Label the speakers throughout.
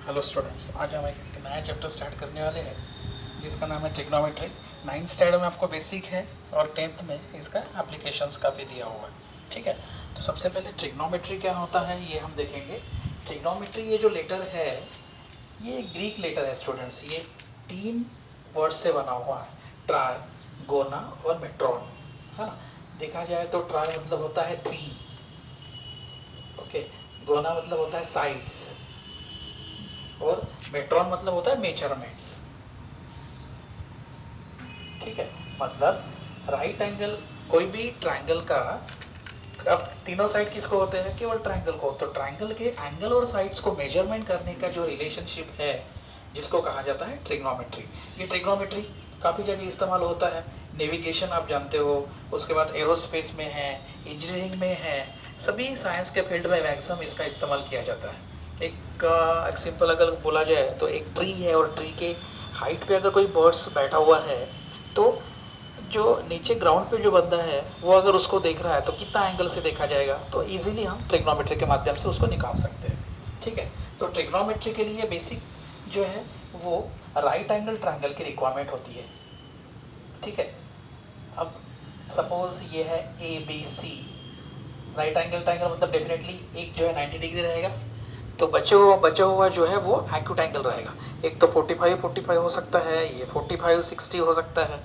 Speaker 1: Hello students, आज हम एक नया चैप्टर स्टार्ट करने वाले हैं जिसका नाम है ट्रिग्नोमेट्री। 9th स्टैंडर्ड में आपको बेसिक है और 10th में इसका एप्लीकेशंस का भी दिया हुआ है। ठीक है, तो सबसे पहले ट्रिग्नोमेट्री क्या होता है ये हम देखेंगे। ट्रिग्नोमेट्री ये जो लेटर है ये ग्रीक लेटर है स्टूडेंट्स। ये 3 वर्ड से बना हुआ है, ट्राई, गोना और मेट्रॉन, है ना। देखा जाए तो ट्राई मतलब होता है 3, ओके, गोना मतलब होता है साइड्स और मेट्रॉन मतलब होता है मेजरमेंट्स। ठीक है, मतलब राइट एंगल कोई भी ट्रायंगल का, अब तीनों साइड किसको होते हैं? केवल ट्रायंगल को। तो ट्रायंगल के एंगल और साइड्स को मेजरमेंट करने का जो रिलेशनशिप है जिसको कहा जाता है ट्रिग्नोमेट्री। ये ट्रिग्नोमेट्री काफ़ी जगह इस्तेमाल होता है। नेविगेशन आप जानते हो, उसके बाद एरोस्पेस में है, इंजीनियरिंग में है, सभी साइंस के फील्ड में मैक्सिमम इसका इस्तेमाल किया जाता है। एक सिंपल अगर बोला जाए तो एक ट्री है और ट्री के हाइट पे अगर कोई बर्ड्स बैठा हुआ है तो जो नीचे ग्राउंड पे जो बंदा है वो अगर उसको देख रहा है तो कितना एंगल से देखा जाएगा, तो इजीली हम ट्रिग्नोमेट्री के माध्यम से उसको निकाल सकते हैं। ठीक है, तो ट्रिग्नोमेट्री के लिए बेसिक जो है वो राइट एंगल ट्रायंगल की रिक्वायरमेंट होती है। ठीक है, अब सपोज ये है A B C, right angle triangle मतलब डेफिनेटली एक जो है 90 डिग्री रहेगा, तो बचा हुआ जो है वो एक्यूट एंगल रहेगा। एक तो 45 हो सकता है, ये 45-60 हो सकता है,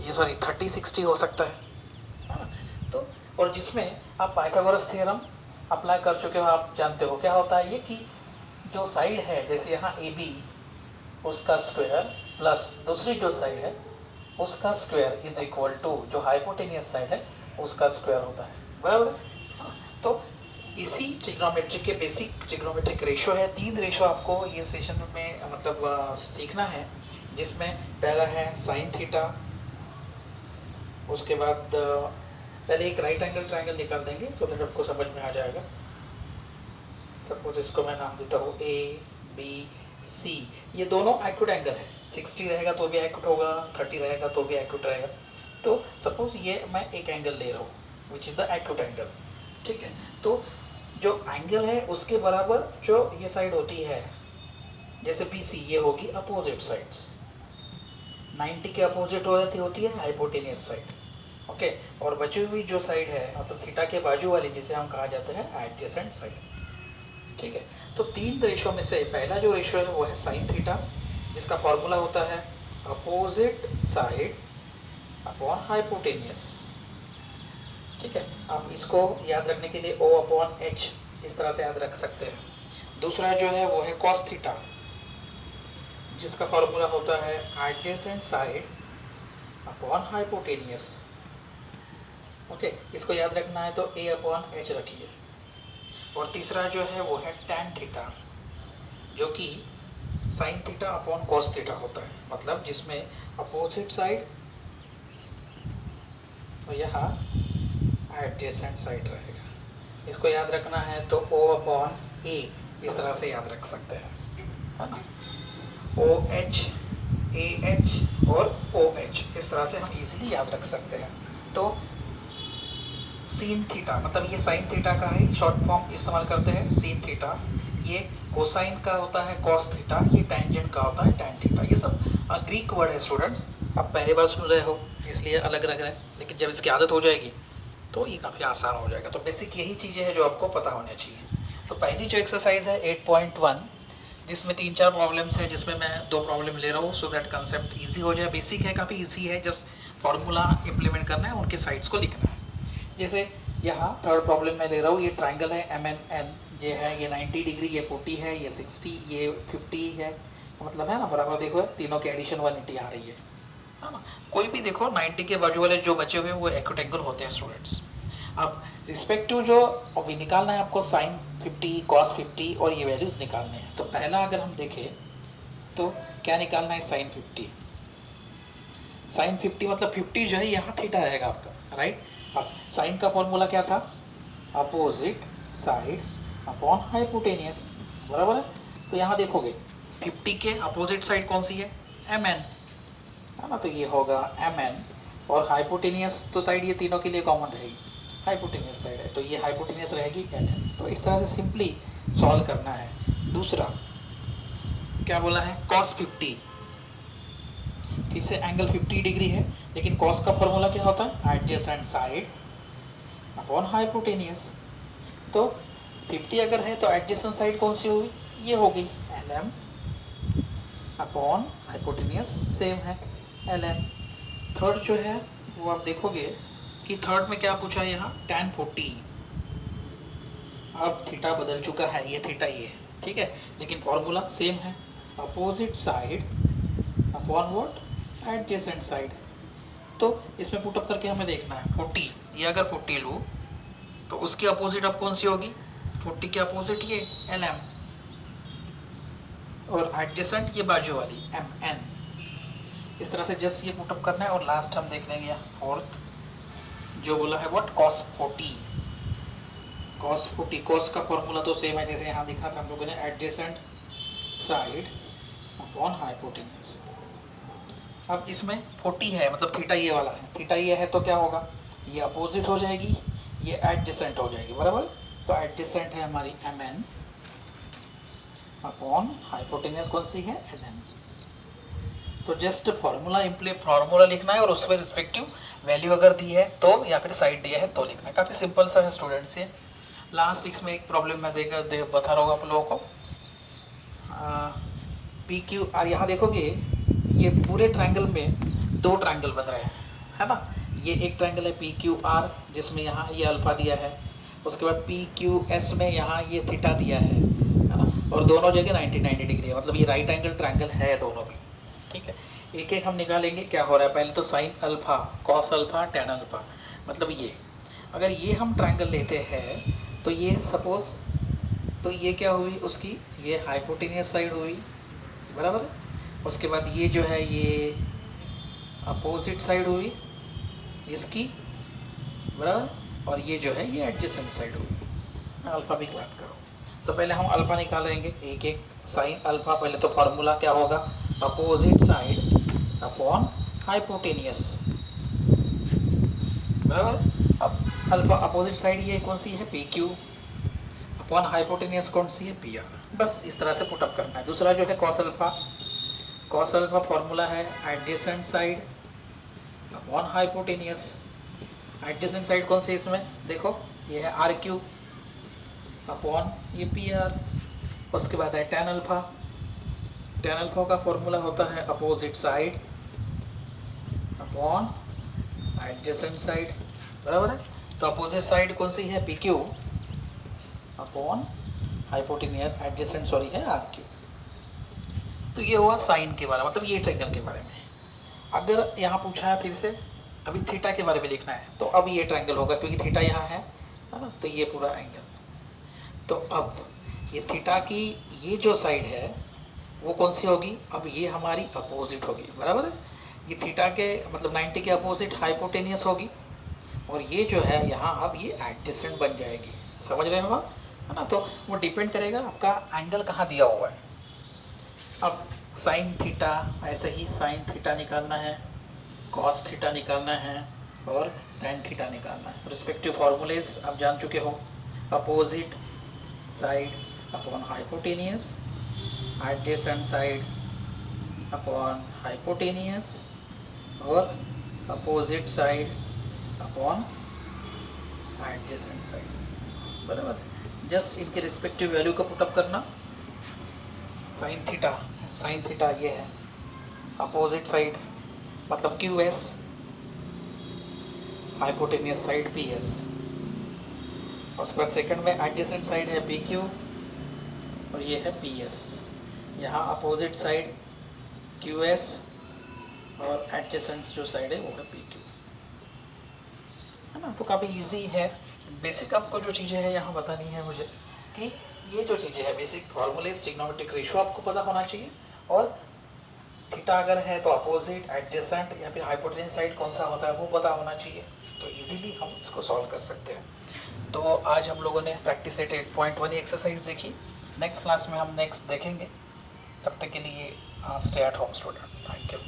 Speaker 1: ये सॉरी 30-60 हो सकता है। तो और जिसमें आप पाइथागोरस थ्योरम अप्लाई कर चुके हो, आप जानते हो क्या होता है ये कि जो साइड है जैसे यहाँ ए बी उसका स्क्वायर प्लस दूसरी जो साइड है उसका स्क्वायर इज इक्वल टू जो हाइपोटेनियस साइड है उसका स्क्वायर होता है, बराबर। तो इसी ट्रिग्नोमेट्री के बेसिक ट्रिग्नोमेट्रिक रेशो है। 3 रेशो आपको ये सेशन में मतलब सीखना है, जिसमें पहला है साइन थीटा, उसके बाद पहले एक राइट एंगल ट्रायंगल निकाल देंगे सो दैट आपको समझ में आ जाएगा। सपोज इसको मैं नाम देता हूँ ए बी सी, ये दोनों एक्यूट एंगल है। 60 रहेगा तो भी एक्यूट होगा, 30 रहेगा तो भी एक्यूट रहेगा। तो सपोज ये मैं एक एंगल ले रहा हूँ which is the acute angle. ठीक है, तो जो एंगल है उसके बराबर जो ये साइड होती है जैसे बी सी, ये होगी अपोजिट साइड्स। 90 के अपोजिट होती है हाइपोटेनियस साइड, ओके। और बची हुई जो साइड है मतलब थीटा के बाजू वाली जिसे हम कहा जाता है एडजेसेंट साइड। ठीक है, तो 3 रेशो में से पहला जो रेशो है वो है साइन थीटा, जिसका फॉर्मूला होता है अपोजिट साइड अपॉन हाइपोटेनियस। ठीक है, आप इसको याद रखने के लिए O अपॉन H इस तरह से याद रख सकते हैं। दूसरा जो है वो है कॉस थीटा, जिसका फॉर्मूला होता है adjacent side upon hypotenuse. Okay, इसको याद रखना है तो A अपॉन H रखिए। और तीसरा जो है वो है टैन थीटा, जो कि sine theta upon cos theta होता है, मतलब जिसमें अपोजिट साइड और यहाँ एडजेसेंट साइड रहेगा। इसको याद रखना है तो O अपॉन A इस तरह से याद रख सकते हैं, है ना। OH AH और OH इस तरह से हम इजीली याद रख सकते हैं। तो सीन थीटा मतलब ये साइन थीटा का है शॉर्ट फॉर्म इस्तेमाल करते हैं सीन थीटा। ये कोसाइन का होता है कॉस थीटा, ये टेंजेंट का होता है टैन थीटा। ये सब ग्रीक वर्ड है स्टूडेंट्स, आप पहली बार सुन रहे हो इसलिए अलग लग रहा है, लेकिन जब इसकी आदत हो जाएगी तो ये काफ़ी आसान हो जाएगा। तो बेसिक यही चीज़ें हैं जो आपको पता होनी चाहिए। तो पहली जो एक्सरसाइज है 8.1, जिसमें 3-4 प्रॉब्लम्स है, जिसमें मैं 2 प्रॉब्लम ले रहा हूँ सो दैट कंसेप्ट ईजी हो जाए। बेसिक है, काफ़ी ईजी है, जस्ट फॉर्मूला इम्प्लीमेंट करना है, उनके साइड्स को लिखना है। जैसे यहाँ थर्ड प्रॉब्लम मैं ले रहा हूँ, ये ट्रायंगल है MNN, ये है ये 90 डिग्री, ये 40 है, ये 60, ये 50 है, मतलब है ना बराबर। देखो तीनों के एडिशन 180 आ रही है ना। कोई भी देखो 90 के बाजू वाले जो बचे हुए वो एक्यूट एंगल होते हैं स्टूडेंट्स। अब रिस्पेक्टिव जो अभी निकालना है आपको साइन 50 कॉस 50 और ये वैल्यूज निकालने हैं। तो पहला अगर हम देखें तो क्या निकालना है, साइन 50। साइन 50 मतलब 50 जो है यहाँ थीटा रहेगा आपका, राइट। अब साइन का फॉर्मूला क्या था, अपोजिट साइड अपॉन हाइपोटेनियस, बराबर है। तो यहाँ देखोगे 50 के अपोजिट साइड कौन सी है, MN, है ना। तो ये होगा MN और हाइपोटेनियस तो साइड ये तीनों के लिए कॉमन रहेगी, हाइपोटेनियस साइड है तो ये हाइपोटेनियस रहेगी LN। तो इस तरह से सिंपली सॉल्व करना है। दूसरा क्या बोला है, cos 50, फिर से एंगल 50 डिग्री है, लेकिन cos का फॉर्मूला क्या होता है, एडजेसेंट साइड अपॉन हाइपोटेनियस। तो 50 अगर है तो एडजेसेंट साइड कौन सी होगी, ये होगी lm अपॉन हाइपोटेनियस सेम है ln। थर्ड जो है वो आप देखोगे कि थर्ड में क्या पूछा है यहाँ, tan 40। अब थीटा बदल चुका है, ये थीटा ये है, ठीक है, लेकिन फॉर्मूला सेम है, opposite side upon what, adjacent side. तो इसमें पुटअप करके हमें देखना है 40, ये अगर 40 लूँ तो उसकी अपोजिट अब कौन सी होगी, 40 के अपोजिट ये lm, और एडजेसेंट ये बाजू वाली mn। इस तरह से जस्ट ये पुटअप करना है, और लास्ट हम देख लेंगे फोर्थ जो बोला है व्हाट, cos 40। cos 40, cos का फॉर्मूला तो सेम है जैसे यहाँ दिखा था हम लोगों ने, एडजेसेंट साइड अपॉन हाइपोटेन्यूज। अब इसमें 40 है, मतलब थीटा ये वाला है, थीटा ये है तो क्या होगा, ये अपोजिट हो जाएगी, ये एडजेसेंट हो जाएगी, बराबर। तो एडजेसेंट है हमारी mn अपॉन हाइपोटेन्यूज कौन सी है, ln। तो जस्ट फॉर्मूला लिखना है, और उस पर रिस्पेक्टिव वैल्यू अगर दी है तो, या फिर साइड दिया है तो लिखना है। काफ़ी सिंपल सा है स्टूडेंट्स ये। लास्ट इसमें एक प्रॉब्लम मैं बता रहा हूँ आप लोगों को, पी क्यू आर। यहाँ देखोगे ये पूरे ट्रायंगल में दो ट्रायंगल बन रहे हैं, है ना। ये एक ट्रायंगल है पी क्यू आर जिसमें यहाँ ये अल्फा दिया है, उसके बाद पी क्यू एस में यहाँ ये थीटा दिया है ना, और दोनों जगह 90 डिग्री है, मतलब ये राइट एंगल ट्रायंगल है दोनों भी, ठीक है। एक एक हम निकालेंगे क्या हो रहा है। पहले तो sine alpha, cos alpha, tan alpha, मतलब ये अगर ये हम ट्रायंगल लेते हैं तो ये सपोज, तो ये क्या हुई उसकी, ये हाइपोटेनियस साइड हुई, बराबर। उसके बाद ये जो है ये अपोजिट साइड हुई इसकी, बराबर, और ये जो है ये एडजेसेंट साइड हुई। मैं अल्फा की बात करूँ तो पहले हम अल्फा निकालेंगे एक एक। साइन अल्फा, पहले तो फॉर्मूला क्या होगा, अपोजिट साइड अपॉन हाइपोटेनियस, बराबर। अब अल्फा अपोजिट साइड ये कौन सी है, पी क्यू, अपॉन हाइपोटेनियस कौन सी है, पी आर। बस इस तरह से पुटअप करना है। दूसरा जो है cos alpha, cos alpha formula है adjacent side upon hypotenuse. Adjacent side कौन सी है इसमें, देखो ये है आर क्यू अपॉन ये पी आर। उसके बाद है टेन अल्फा, टेन अल्फा का फॉर्मूला होता है opposite side upon adjacent side, बराबर है। तो अपोजिट साइड कौन सी है, P Q upon hypotenuse, adjacent sorry है आर क्यू। तो ये हुआ साइन के बारे में, मतलब ये ट्रायंगल के बारे में। अगर यहाँ पूछा है फिर से अभी थीटा के बारे में लिखना है, तो अब ये ट्रायंगल होगा क्योंकि थीटा यहाँ है ना, तो ये पूरा एंगल। तो अब ये थीटा की ये जो साइड है वो कौन सी होगी, अब ये हमारी अपोजिट होगी, बराबर है। ये थीटा के मतलब 90 के अपोजिट हाइपोटेनियस होगी, और ये जो है यहाँ अब ये एडजेसेंट बन जाएगी, समझ रहे हो आप, है ना। तो वो डिपेंड करेगा आपका एंगल कहाँ दिया हुआ है। अब साइन थीटा, ऐसे ही साइन थीटा निकालना है, कॉस थीटा निकालना है, और टेन थीटा निकालना है। रिस्पेक्टिव फॉर्मूलेज आप जान चुके हो, opposite side upon hypotenuse, adjacent side upon hypotenuse, और opposite side upon adjacent side, बराबर। जस्ट इनके रिस्पेक्टिव वैल्यू का पुटअप करना। साइन थीटा ये है अपोजिट साइड मतलब Q S, hypotenuse side P S. उसके बाद सेकंड में एडजेसेंट साइड है पी क्यू, और ये है पी एस। यहाँ अपोजिट साइड क्यू एस, और एडजेसेंट जो साइड है वो है पी क्यू, है ना। तो काफ़ी इजी है। बेसिक आपको जो चीज़ें हैं यहाँ बतानी है मुझे, कि ये जो चीज़ें हैं बेसिक फॉर्मूलेज, ट्रिग्नोमेट्रिक रेशियो आपको पता होना चाहिए, और थीटा अगर है तो अपोजिट, एडजेसेंट या फिर हाइपोटेन्यूज साइड कौन सा होता है वो पता होना चाहिए। तो इजीली हम इसको सॉल्व कर सकते हैं। तो आज हम लोगों ने प्रैक्टिस सेट 8.1 एक्सरसाइज देखी। नेक्स्ट क्लास में हम नेक्स्ट देखेंगे। तब तक के लिए stay at home student. Thank you.